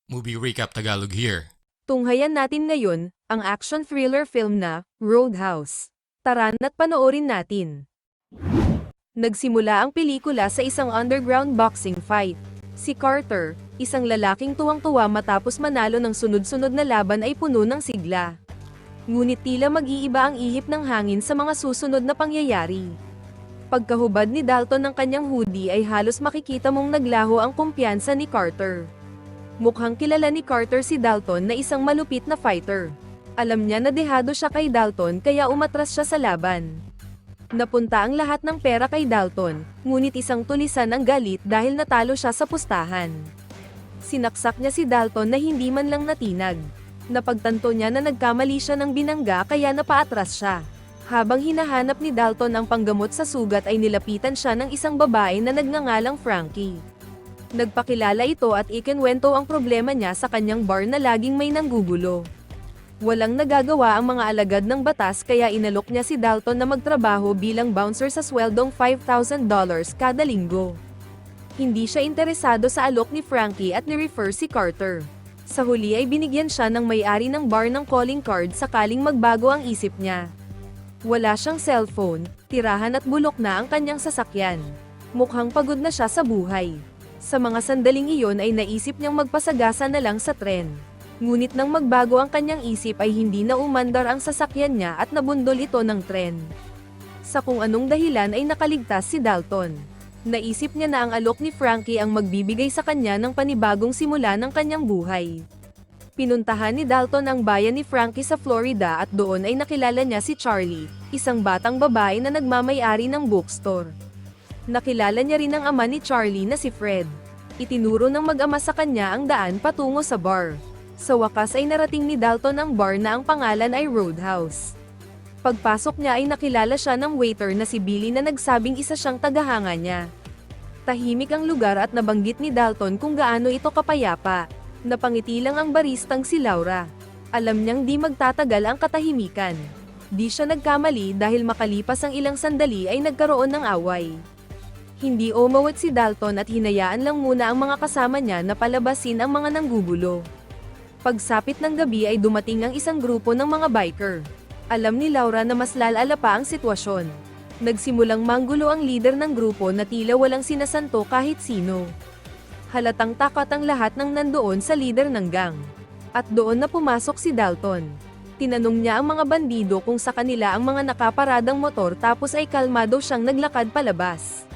Movie Recap Tagalog here. Tunghayan natin ngayon, ang action thriller film na, Roadhouse. Tara na't panoorin natin. Nagsimula ang pelikula sa isang underground boxing fight. Si Carter, isang lalaking tuwang-tuwa matapos manalo ng sunod-sunod na laban ay puno ng sigla. Ngunit tila mag-iiba ang ihip ng hangin sa mga susunod na pangyayari. Pagkahubad ni Dalton ng kanyang hoodie ay halos makikita mong naglaho ang kumpiyansa ni Carter. Mukhang kilala ni Carter si Dalton na isang malupit na fighter. Alam niya na dehado siya kay Dalton kaya umatras siya sa laban. Napunta ang lahat ng pera kay Dalton, ngunit isang tulisan ang galit dahil natalo siya sa pustahan. Sinaksak niya si Dalton na hindi man lang natinag. Napagtanto niya na nagkamali siya ng binangga kaya napaatras siya. Habang hinahanap ni Dalton ang panggamot sa sugat ay nilapitan siya ng isang babae na nagngangalang Frankie. Nagpakilala ito at ikinwento ang problema niya sa kanyang bar na laging may nanggugulo. Walang nagagawa ang mga alagad ng batas kaya inalok niya si Dalton na magtrabaho bilang bouncer sa sweldong $5,000 kada linggo. Hindi siya interesado sa alok ni Frankie at ni-refer si Carter. Sa huli ay binigyan siya ng may-ari ng bar ng calling card sakaling magbago ang isip niya. Wala siyang cellphone, tirahan at bulok na ang kanyang sasakyan. Mukhang pagod na siya sa buhay. Sa mga sandaling iyon ay naisip niyang magpasagasa na lang sa tren. Ngunit nang magbago ang kanyang isip ay hindi na umandar ang sasakyan niya at nabundol ito ng tren. Sa kung anong dahilan ay nakaligtas si Dalton. Naisip niya na ang alok ni Frankie ang magbibigay sa kanya ng panibagong simula ng kanyang buhay. Pinuntahan ni Dalton ang bayan ni Frankie sa Florida at doon ay nakilala niya si Charlie, isang batang babae na nagmamay-ari ng bookstore. Nakilala niya rin ang ama ni Charlie na si Fred. Itinuro ng mag-ama sa kanya ang daan patungo sa bar. Sa wakas ay narating ni Dalton ang bar na ang pangalan ay Roadhouse. Pagpasok niya ay nakilala siya ng waiter na si Billy na nagsabing isa siyang tagahanga niya. Tahimik ang lugar at nabanggit ni Dalton kung gaano ito kapayapa. Napangiti lang ang baristang si Laura. Alam niyang di magtatagal ang katahimikan. Di siya nagkamali dahil makalipas ang ilang sandali ay nagkaroon ng away. Hindi umawat si Dalton at hinayaan lang muna ang mga kasama niya na palabasin ang mga nanggugulo. Pagsapit ng gabi ay dumating ang isang grupo ng mga biker. Alam ni Laura na mas lalala pa ang sitwasyon. Nagsimulang manggulo ang leader ng grupo na tila walang sinasanto kahit sino. Halatang takot ang lahat ng nandoon sa leader ng gang. At doon na pumasok si Dalton. Tinanong niya ang mga bandido kung sa kanila ang mga nakaparadang motor tapos ay kalmado siyang naglakad palabas.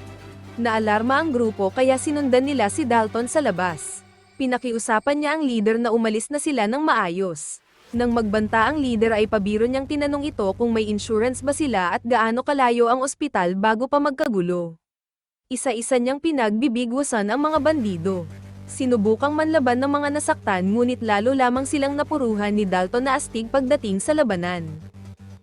Naalarma ang grupo kaya sinundan nila si Dalton sa labas. Pinakiusapan niya ang leader na umalis na sila ng maayos. Nang magbanta ang leader ay pabiro niyang tinanong ito kung may insurance ba sila at gaano kalayo ang ospital bago pa magkagulo. Isa-isa niyang pinagbibigwasan ang mga bandido. Sinubukang manlaban ng mga nasaktan ngunit lalo lamang silang napuruhan ni Dalton na astig pagdating sa labanan.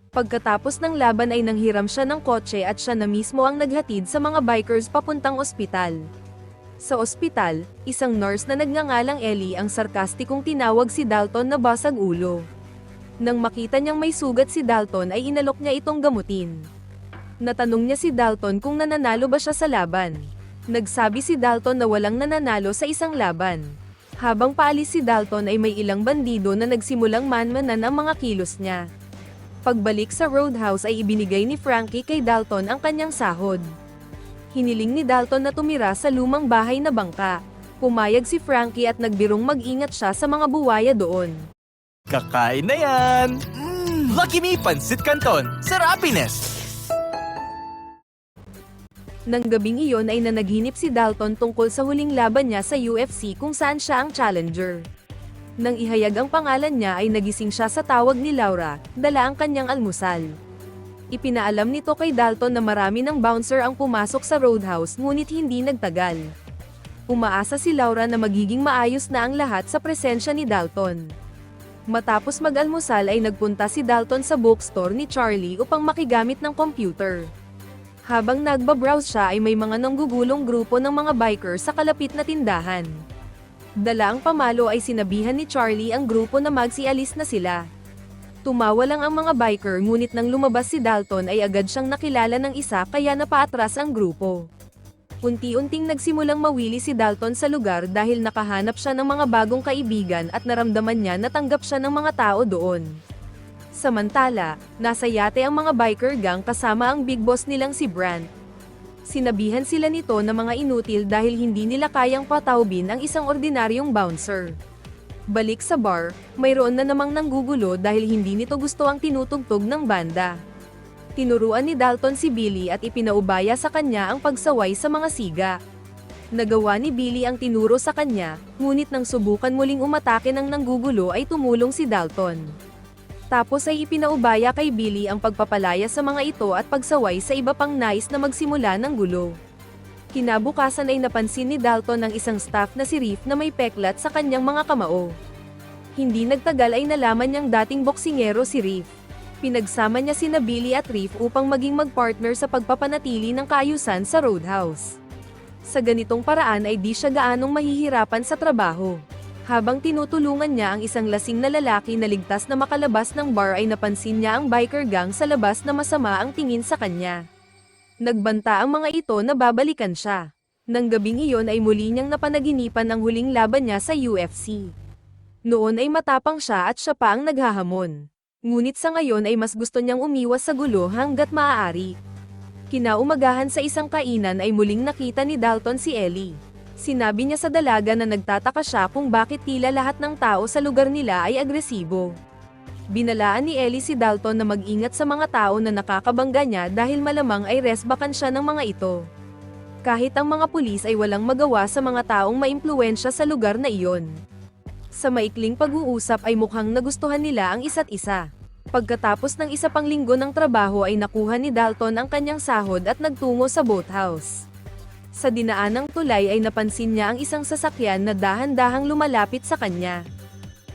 Pagkatapos ng laban ay nanghiram siya ng kotse at siya na mismo ang naghatid sa mga bikers papuntang ospital. Sa ospital, isang nurse na nagngangalang Ellie ang sarkastikong tinawag si Dalton na basag ulo. Nang makita niyang may sugat si Dalton ay inalok niya itong gamutin. Natanong niya si Dalton kung nananalo ba siya sa laban. Nagsabi si Dalton na walang nananalo sa isang laban. Habang paalis si Dalton ay may ilang bandido na nagsimulang manmanan ang mga kilos niya. Pagbalik sa Roadhouse ay ibinigay ni Frankie kay Dalton ang kanyang sahod. Hiniling ni Dalton na tumira sa lumang bahay na bangka. Pumayag si Frankie at nagbirong mag-ingat siya sa mga buwaya doon. Kakain na yan! Lucky Me Pansit Canton sa Happiness! Nang gabing iyon ay nanaginip si Dalton tungkol sa huling laban niya sa UFC kung saan siya ang challenger. Nang ihayag ang pangalan niya ay nagising siya sa tawag ni Laura, dala ang kanyang almusal. Ipinaalam nito kay Dalton na marami ng bouncer ang pumasok sa Roadhouse ngunit hindi nagtagal. Umaasa si Laura na magiging maayos na ang lahat sa presensya ni Dalton. Matapos mag-almusal ay nagpunta si Dalton sa bookstore ni Charlie upang makigamit ng computer. Habang nagbabrowse siya ay may mga nanggugulong grupo ng mga biker sa kalapit na tindahan. Dala ang pamalo ay sinabihan ni Charlie ang grupo na magsialis na sila. Tumawa lang ang mga biker ngunit nang lumabas si Dalton ay agad siyang nakilala ng isa kaya napaatras ang grupo. Unti-unting nagsimulang mawili si Dalton sa lugar dahil nakahanap siya ng mga bagong kaibigan at naramdaman niya na tanggap siya ng mga tao doon. Samantala, nasa yate ang mga biker gang kasama ang big boss nilang si Brandt. Sinabihan sila nito na mga inutil dahil hindi nila kayang pataubin ang isang ordinaryong bouncer. Balik sa bar, mayroon na namang nanggugulo dahil hindi nito gusto ang tinutugtog ng banda. Tinuruan ni Dalton si Billy at ipinaubaya sa kanya ang pagsaway sa mga siga. Nagawa ni Billy ang tinuro sa kanya, ngunit nang subukan muling umatake ng nanggugulo ay tumulong si Dalton. Tapos ay ipinaubaya kay Billy ang pagpapalaya sa mga ito at pagsaway sa iba pang nais na magsimula ng gulo. Kinabukasan ay napansin ni Dalton ang isang staff na si Reef na may peklat sa kanyang mga kamao. Hindi nagtagal ay nalaman niyang dating boksingero si Reef. Pinagsama niya sina Billy at Reef upang maging magpartner sa pagpapanatili ng kaayusan sa Roadhouse. Sa ganitong paraan ay di siya gaanong mahihirapan sa trabaho. Habang tinutulungan niya ang isang lasing na lalaki na ligtas na makalabas ng bar ay napansin niya ang biker gang sa labas na masama ang tingin sa kanya. Nagbanta ang mga ito na babalikan siya. Nang gabing iyon ay muli niyang napanaginipan ang huling laban niya sa UFC. Noon ay matapang siya at siya pa ang naghahamon. Ngunit sa ngayon ay mas gusto niyang umiwas sa gulo hanggat maaari. Kinaumagahan sa isang kainan ay muling nakita ni Dalton si Ellie. Sinabi niya sa dalaga na nagtataka siya kung bakit tila lahat ng tao sa lugar nila ay agresibo. Binalaan ni Ellie si Dalton na mag-ingat sa mga tao na nakakabangga niya dahil malamang ay resbakan siya ng mga ito. Kahit ang mga pulis ay walang magawa sa mga taong maimpluwensya sa lugar na iyon. Sa maikling pag-uusap ay mukhang nagustuhan nila ang isa't isa. Pagkatapos ng isa pang linggo ng trabaho ay nakuha ni Dalton ang kanyang sahod at nagtungo sa boathouse. Sa dinaanang tulay ay napansin niya ang isang sasakyan na dahan-dahang lumalapit sa kanya.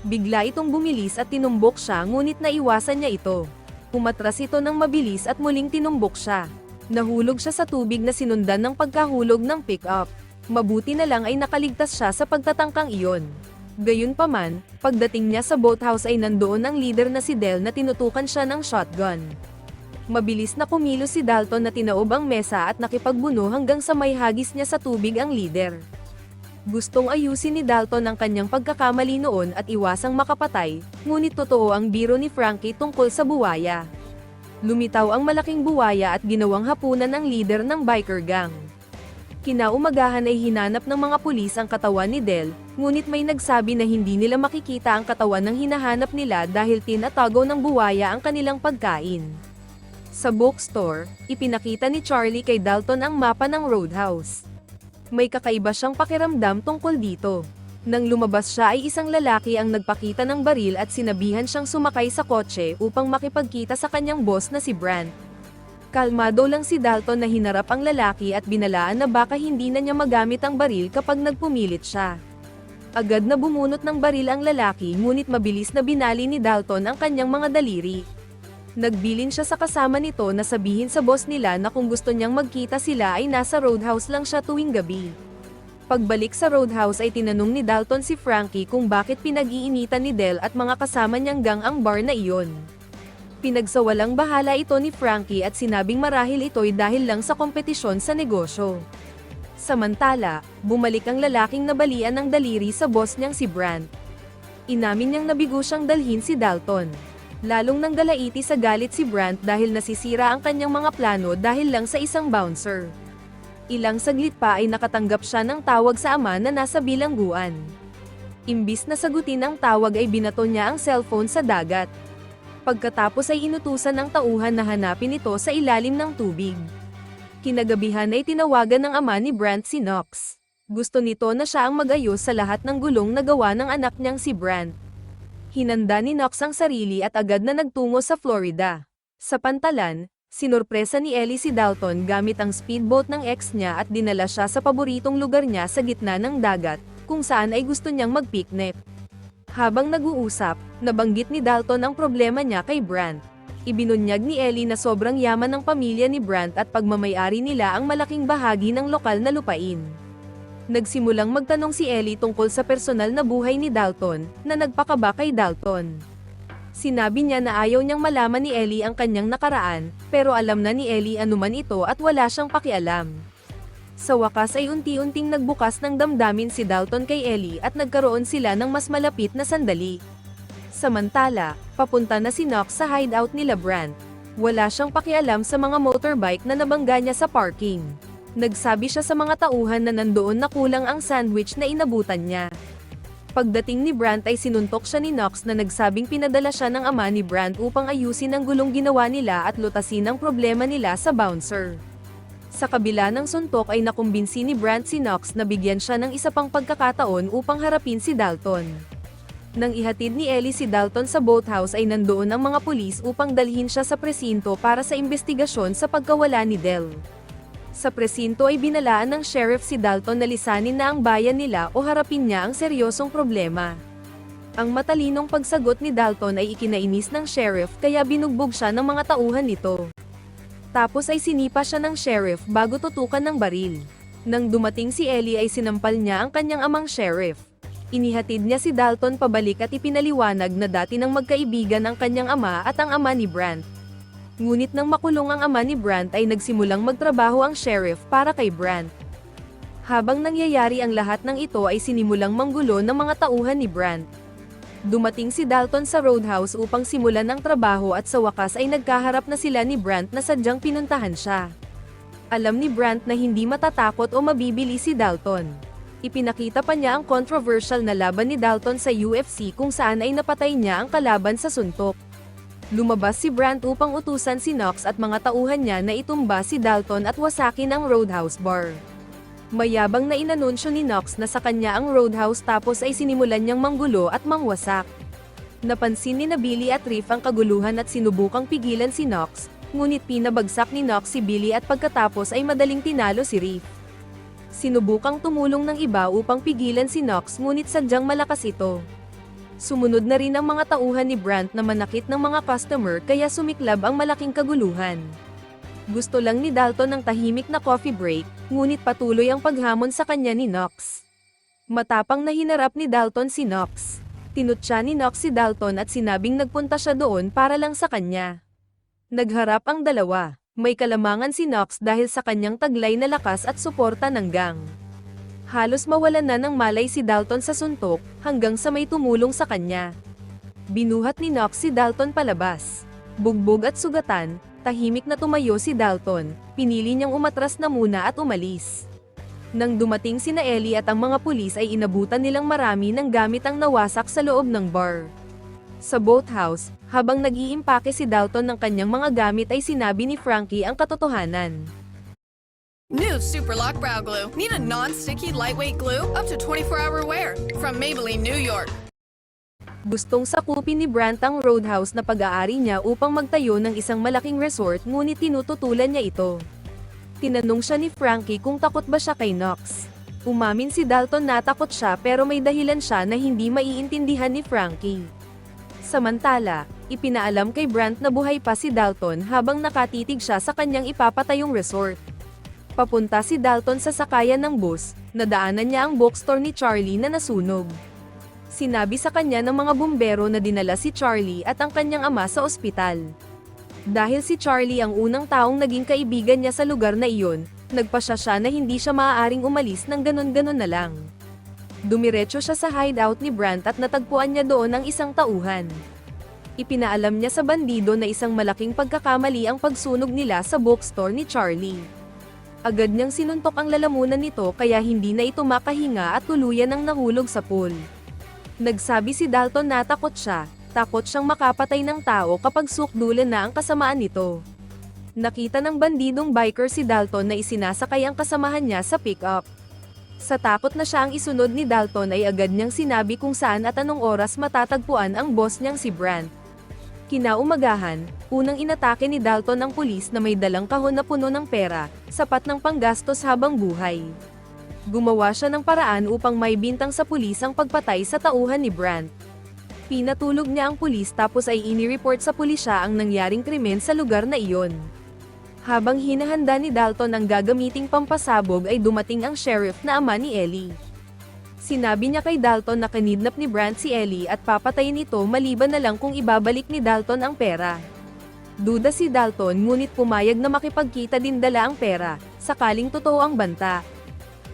Bigla itong bumilis at tinumbok siya ngunit naiwasan niya ito. Umatras ito ng mabilis at muling tinumbok siya. Nahulog siya sa tubig na sinundan ng pagkahulog ng pick-up. Mabuti na lang ay nakaligtas siya sa pagtatangkang iyon. Gayunpaman, pagdating niya sa boathouse ay nandoon ang leader na si Del na tinutukan siya ng shotgun. Mabilis na kumilos si Dalton na tinaob ang mesa at nakipagbuno hanggang sa may hagis niya sa tubig ang leader. Gustong ayusin ni Dalton ang kanyang pagkakamali noon at iwasang makapatay, ngunit totoo ang biro ni Frankie tungkol sa buwaya. Lumitaw ang malaking buwaya at ginawang hapunan ng leader ng biker gang. Kinaumagahan ay hinanap ng mga pulis ang katawan ni Del, ngunit may nagsabi na hindi nila makikita ang katawan ng hinahanap nila dahil tinatago ng buwaya ang kanilang pagkain. Sa bookstore, ipinakita ni Charlie kay Dalton ang mapa ng Roadhouse. May kakaiba siyang pakiramdam tungkol dito. Nang lumabas siya ay isang lalaki ang nagpakita ng baril at sinabihan siyang sumakay sa kotse upang makipagkita sa kanyang boss na si Brandt. Kalmado lang si Dalton na hinarap ang lalaki at binalaan na baka hindi na niya magamit ang baril kapag nagpumilit siya. Agad na bumunot ng baril ang lalaki ngunit mabilis na binali ni Dalton ang kanyang mga daliri. Nagbilin siya sa kasama nito na sabihin sa boss nila na kung gusto niyang magkita sila ay nasa Roadhouse lang siya tuwing gabi. Pagbalik sa Roadhouse ay tinanong ni Dalton si Frankie kung bakit pinag-iinitan ni Del at mga kasama niyang gang ang bar na iyon. Pinagsawalang bahala ito ni Frankie at sinabing marahil ito'y dahil lang sa kompetisyon sa negosyo. Samantala, bumalik ang lalaking nabalian ng daliri sa boss niyang si Brandt. Inamin niyang nabigo siyang dalhin si Dalton. Lalong nanggalaiti sa galit si Brandt dahil nasisira ang kanyang mga plano dahil lang sa isang bouncer. Ilang saglit pa ay nakatanggap siya ng tawag sa ama na nasa bilangguan. Imbis na sagutin ang tawag ay binato niya ang cellphone sa dagat. Pagkatapos ay inutusan ng tauhan na hanapin ito sa ilalim ng tubig. Kinagabihan ay tinawagan ng ama ni Brandt si Knox. Gusto nito na siya ang mag-ayos sa lahat ng gulong na gawa ng anak niyang si Brandt. Hinanda ni Knox ang sarili at agad na nagtungo sa Florida. Sa pantalan, sinurpresa ni Ellie si Dalton gamit ang speedboat ng ex niya at dinala siya sa paboritong lugar niya sa gitna ng dagat, kung saan ay gusto niyang mag-picnic. Habang nag-uusap, nabanggit ni Dalton ang problema niya kay Brandt. Ibinunyag ni Ellie na sobrang yaman ng pamilya ni Brandt at pagmamayari nila ang malaking bahagi ng lokal na lupain. Nagsimulang magtanong si Ellie tungkol sa personal na buhay ni Dalton, na nagpakaba kay Dalton. Sinabi niya na ayaw niyang malaman ni Ellie ang kanyang nakaraan, pero alam na ni Ellie anuman ito at wala siyang pakialam. Sa wakas ay unti-unting nagbukas ng damdamin si Dalton kay Ellie at nagkaroon sila ng mas malapit na sandali. Samantala, papunta na si Knox sa hideout nila Brandt. Wala siyang pakialam sa mga motorbike na nabangga niya sa parking. Nagsabi siya sa mga tauhan na nandoon na kulang ang sandwich na inabutan niya. Pagdating ni Brandt ay sinuntok siya ni Knox na nagsabing pinadala siya ng ama ni Brandt upang ayusin ang gulong ginawa nila at lutasin ang problema nila sa bouncer. Sa kabila ng suntok ay nakumbinsi ni Brandt si Knox na bigyan siya ng isa pang pagkakataon upang harapin si Dalton. Nang ihatid ni Ellie si Dalton sa boathouse ay nandoon ang mga pulis upang dalhin siya sa presinto para sa investigasyon sa pagkawala ni Del. Sa presinto ay binalaan ng sheriff si Dalton na lisanin na ang bayan nila o harapin niya ang seryosong problema. Ang matalinong pagsagot ni Dalton ay ikinainis ng sheriff kaya binugbog siya ng mga tauhan nito. Tapos ay sinipa siya ng sheriff bago tutukan ng baril. Nang dumating si Ellie ay sinampal niya ang kanyang amang sheriff. Inihatid niya si Dalton pabalik at ipinaliwanag na dati nang magkaibigan ang kanyang ama at ang ama ni Brandt. Ngunit nang makulong ang ama ni Brandt ay nagsimulang magtrabaho ang sheriff para kay Brandt. Habang nangyayari ang lahat ng ito ay sinimulang manggulo ng mga tauhan ni Brandt. Dumating si Dalton sa roadhouse upang simulan ang trabaho at sa wakas ay nagkaharap na sila ni Brandt na sadyang pinuntahan siya. Alam ni Brandt na hindi matatakot o mabibili si Dalton. Ipinakita pa niya ang controversial na laban ni Dalton sa UFC kung saan ay napatay niya ang kalaban sa suntok. Lumabas si Brandt upang utusan si Knox at mga tauhan niya na itumba si Dalton at wasakin ang roadhouse bar. Mayabang na inanunsyo ni Knox na sa kanya ang roadhouse tapos ay sinimulan niyang manggulo at mangwasak. Napansin ni Billy at Riff ang kaguluhan at sinubukang pigilan si Knox, ngunit pinabagsak ni Knox si Billy at pagkatapos ay madaling tinalo si Riff. Sinubukang tumulong ng iba upang pigilan si Knox ngunit sadyang malakas ito. Sumunod na rin ang mga tauhan ni Brandt na manakit ng mga customer kaya sumiklab ang malaking kaguluhan. Gusto lang ni Dalton ng tahimik na coffee break, ngunit patuloy ang paghamon sa kanya ni Knox. Matapang na hinarap ni Dalton si Knox. Tinutya ni Knox si Dalton at sinabing nagpunta siya doon para lang sa kanya. Nagharap ang dalawa. May kalamangan si Knox dahil sa kanyang taglay na lakas at suporta ng gang. Halos mawalan na ng malay si Dalton sa suntok, hanggang sa may tumulong sa kanya. Binuhat ni Knox si Dalton palabas. Bugbog at sugatan, tahimik na tumayo si Dalton, pinili niyang umatras na muna at umalis. Nang dumating sina Ellie at ang mga pulis ay inabutan nilang marami ng gamit ang nawasak sa loob ng bar. Sa boathouse, habang nag-iimpake si Dalton ng kanyang mga gamit ay sinabi ni Frankie ang katotohanan. New Super Lock Brow Glue. Need a non-sticky, lightweight glue? Up to 24-hour wear. From Maybelline, New York. Gustong sakupin ni Brandt ang roadhouse na pag-aari niya upang magtayo ng isang malaking resort ngunit tinututulan niya ito. Tinanong siya ni Frankie kung takot ba siya kay Knox. Umamin si Dalton na takot siya pero may dahilan siya na hindi maiintindihan ni Frankie. Samantala, ipinaalam kay Brandt na buhay pa si Dalton habang nakatitig siya sa kanyang ipapatayong resort. Papunta si Dalton sa sakayan ng bus, nadaanan niya ang bookstore ni Charlie na nasunog. Sinabi sa kanya ng mga bumbero na dinala si Charlie at ang kanyang ama sa ospital. Dahil si Charlie ang unang taong naging kaibigan niya sa lugar na iyon, nagpasya siya na hindi siya maaaring umalis ng ganon-ganon na lang. Dumiretso siya sa hideout ni Brandt at natagpuan niya doon ang isang tauhan. Ipinaalam niya sa bandido na isang malaking pagkakamali ang pagsunog nila sa bookstore ni Charlie. Agad niyang sinuntok ang lalamunan nito kaya hindi na ito makahinga at tuluyan ang nahulog sa pool. Nagsabi si Dalton na takot siyang makapatay ng tao kapag sukdulan na ang kasamaan nito. Nakita ng bandidong biker si Dalton na isinasakay ang kasamahan niya sa pick-up. Sa takot na siya ang isunod ni Dalton ay agad niyang sinabi kung saan at anong oras matatagpuan ang boss niyang si Brandt. Kinaumagahan, unang inatake ni Dalton ang pulis na may dalang kahon na puno ng pera, sapat ng panggastos habang buhay. Gumawa siya ng paraan upang may bintang sa pulis ang pagpatay sa tauhan ni Brandt. Pinatulog niya ang pulis tapos ay inireport sa pulisya ang nangyaring krimen sa lugar na iyon. Habang hinahanda ni Dalton ang gagamiting pampasabog ay dumating ang sheriff na ama ni Ellie. Sinabi niya kay Dalton na kinidnap ni Brandt si Ellie at papatayin ito maliban na lang kung ibabalik ni Dalton ang pera. Duda si Dalton ngunit pumayag na makipagkita din dala ang pera. sakaling totoo ang banta.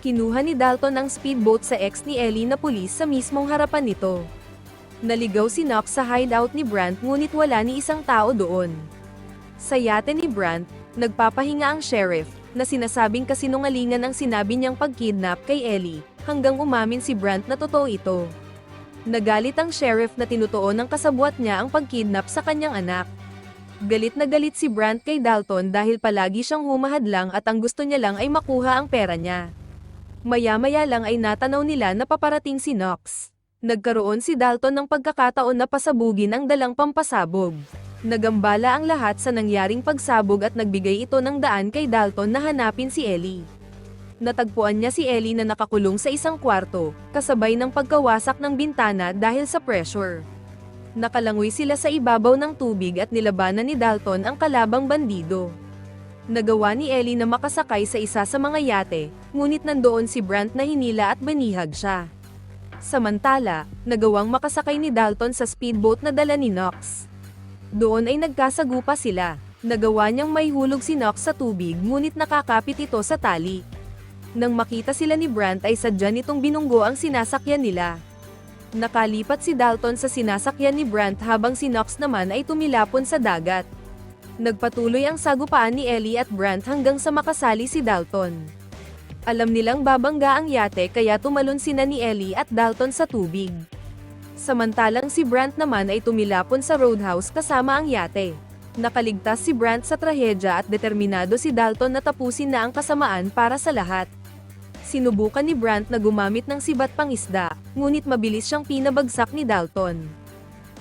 Kinuha ni Dalton ang speedboat sa ex ni Ellie na pulis sa mismong harapan nito. Naligaw si Knox sa hideout ni Brandt ngunit wala ni isang tao doon. Sa yate ni Brandt, nagpapahinga ang sheriff, na sinasabing kasinungalingan ang sinabi niyang pagkidnap kay Ellie, hanggang umamin si Brandt na totoo ito. Nagalit ang sheriff na tinutuon ng kasabwat niya ang pagkidnap sa kanyang anak. Galit na galit si Brandt kay Dalton dahil palagi siyang humahadlang at ang gusto niya lang ay makuha ang pera niya. Maya-maya lang ay natanaw nila na paparating si Knox. Nagkaroon si Dalton ng pagkakataon na pasabugin ang dalang pampasabog. Nagambala ang lahat sa nangyaring pagsabog at nagbigay ito ng daan kay Dalton na hanapin si Ellie. Natagpuan niya si Ellie na nakakulong sa isang kwarto, kasabay ng pagkawasak ng bintana dahil sa pressure. Nakalangoy sila sa ibabaw ng tubig at nilabanan ni Dalton ang kalabang bandido. Nagawa ni Ellie na makasakay sa isa sa mga yate, ngunit nandoon si Brandt na hinila at banihag siya. Samantala, nagawang makasakay ni Dalton sa speedboat na dala ni Knox. Doon ay nagkasagupa sila. Nagawa niyang maihulog si Knox sa tubig ngunit nakakapit ito sa tali. Nang makita sila ni Brandt ay sadya nitong binunggo ang sinasakyan nila. Nakalipat si Dalton sa sinasakyan ni Brandt habang si Knox naman ay tumilapon sa dagat. Nagpatuloy ang sagupaan ni Ellie at Brandt hanggang sa makasali si Dalton. Alam nilang babangga ang yate kaya tumalon sina ni Ellie at Dalton sa tubig. Samantalang si Brandt naman ay tumilapon sa roadhouse kasama ang yate. Nakaligtas si Brandt sa trahedya at determinado si Dalton na tapusin na ang kasamaan para sa lahat. Sinubukan ni Brandt na gumamit ng sibat pangisda, ngunit mabilis siyang pinabagsak ni Dalton.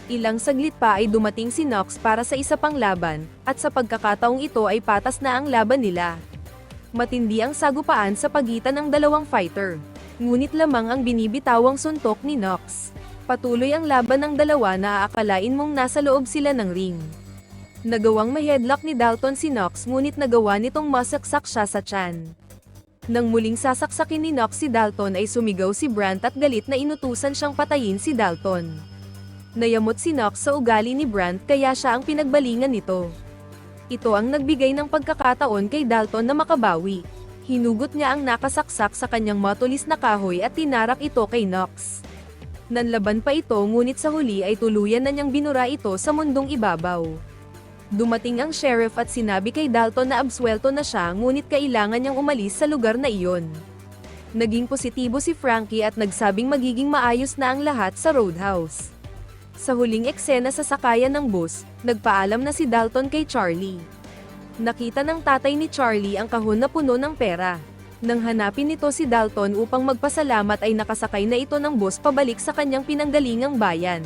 Ilang saglit pa ay dumating si Knox para sa isa pang laban, at sa pagkakataong ito ay patas na ang laban nila. Matindi ang sagupaan sa pagitan ng dalawang fighter. Ngunit lamang ang binibitawang suntok ni Knox. Patuloy ang laban ng dalawa na aakalain mong nasa loob sila ng ring. Nagawang ma-headlock ni Dalton si Knox ngunit nagawa nitong masaksak siya sa tiyan. Nang muling sasaksakin ni Knox si Dalton ay sumigaw si Brandt at galit na inutusan siyang patayin si Dalton. Nayamot si Knox sa ugali ni Brandt kaya siya ang pinagbalingan nito. Ito ang nagbigay ng pagkakataon kay Dalton na makabawi. Hinugot niya ang nakasaksak sa kanyang matulis na kahoy at tinarak ito kay Knox. Nanlaban pa ito ngunit sa huli ay tuluyan na niyang binura ito sa mundong ibabaw. Dumating ang sheriff at sinabi kay Dalton na absuelto na siya ngunit kailangan niyang umalis sa lugar na iyon. Naging positibo si Frankie at nagsabing magiging maayos na ang lahat sa roadhouse. Sa huling eksena sa sakayan ng bus, nagpaalam na si Dalton kay Charlie. Nakita ng tatay ni Charlie ang kahon na puno ng pera. Nang hanapin nito si Dalton upang magpasalamat ay nakasakay na ito ng bus pabalik sa kanyang pinanggalingang bayan.